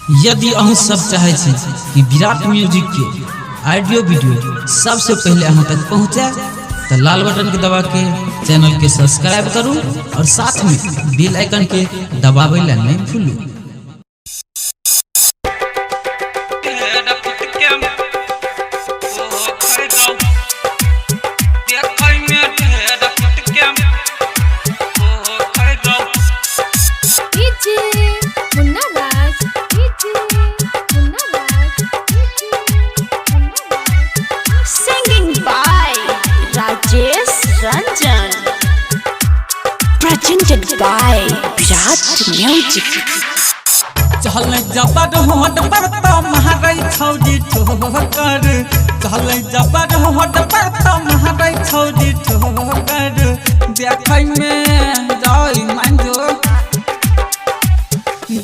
यदि अहूँ सब चाहे छी कि विराट म्यूजिक के ऑडियो वीडियो सबसे पहले अहाँ तक पहुँचे तो लाल बटन के दबा के चैनल के सब्सक्राइब करूँ और साथ में बेल आइकन के दबावे ला नहीं भूलू। Presented by Virat Music. चल जबर होट पर तो महाराई छौजी ठोकर, चल जबर होट पर तो महाराई छौजी ठोकर, देखै में जाई मांजो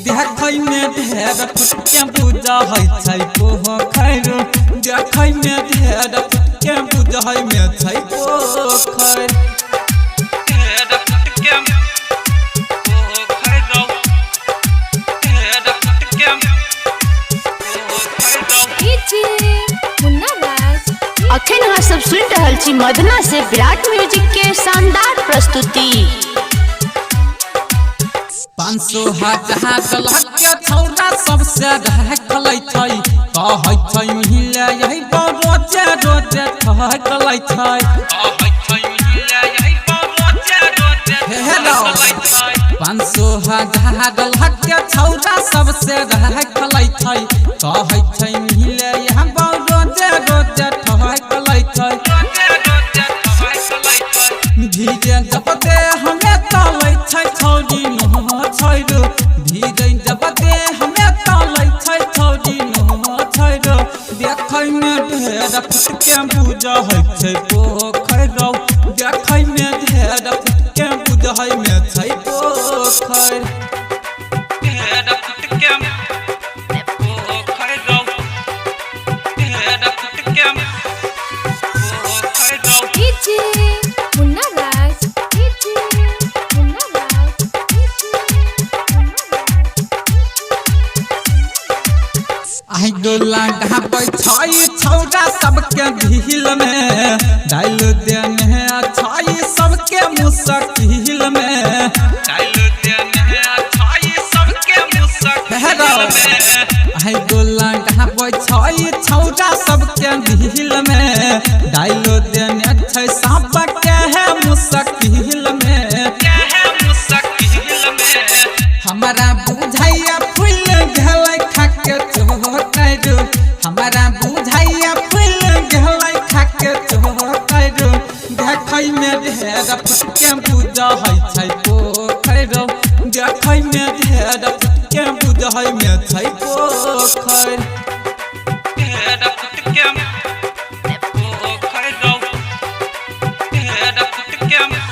देखै में ढेर फुटके बुझा है छै पोखर, देखै में ढेर फुटके बुझै में छै पोखर। अखन अहाँ सब सुन रहल छी मदना से विराट म्यूजिक के शानदार प्रस्तुति। 500 हजार के छौरा सबसे ढकलै छै, कहै छै मिले यही रोजे रोजे ठकलै छै, कहै छै मिले यही रोजे रोजे ठकलै छै। 500 हजार के छौरा सबसे ढकलै छै, कहै छै मिले यही रोजे रोजे ठकलै छै, रोजे रोजे ठकलै छै। धीरे जब दे हमें तालै छै छौरी न छैरो, धीरे जब दे हमें तालै छै छौरी न छैरो, देखै में ढेर फुटके बुझै छै पोखर, देखै में ढेर फुटके बुझै में छै पोखर, ढेर फुटके पोखर, ढेर फुटके पोखर। आई डोला ढापै छै छौरा सबके ढील में, डाल देने छै सबके मुश्किल में, डाल देने छै सबके मुश्किल में। आई डोला ढापै छै छौरा सबके ढील में, डाल देने छै सबके मुश्किल में, मुश्किल में। हमारा बुझाइया फूल गेलै खाके चोकर, हमारा बुझाइया फूल गेलै खाके चोकर, देखै में ढेर फुटके बुझै छै पोखर, देखै में ढेर फुटके बुझै में छै पोखर, ढेर फुटके पोखर, ढेर फुटके पोखर।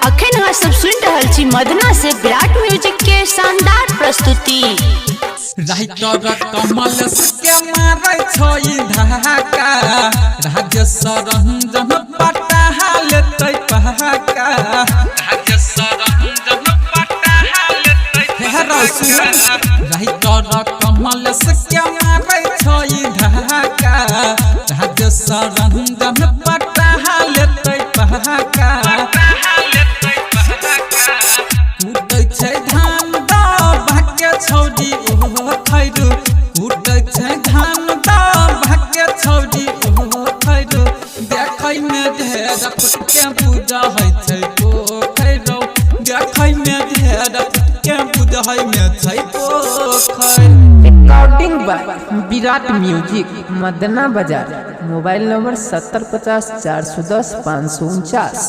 अखन अहाँ सब सुन रहल छी मदना से विराट म्यूजिक के शानदार प्रस्तुति। राइटर कमल के मारै छै धक्का, राजेश्वर रंजन पटाहा लेतै पहका, राजेश्वर रंजन पटाहा लेतै। राइटर कमल के मारै छै धक्का, राजेश्वर रंजन पटाहा लेतै पहका, कूटै छै धान दबाके छौरी ओहो खैरू, कूटै छै धान दबाके छौरी ओहो खैरू, देखै में ढेर फुटके बुझै छै पोखर, देखै में ढेर फुटके बुझै में छै पोखर। Recording by Virat music, Madna बाजार। Mobile number 7050 410 549।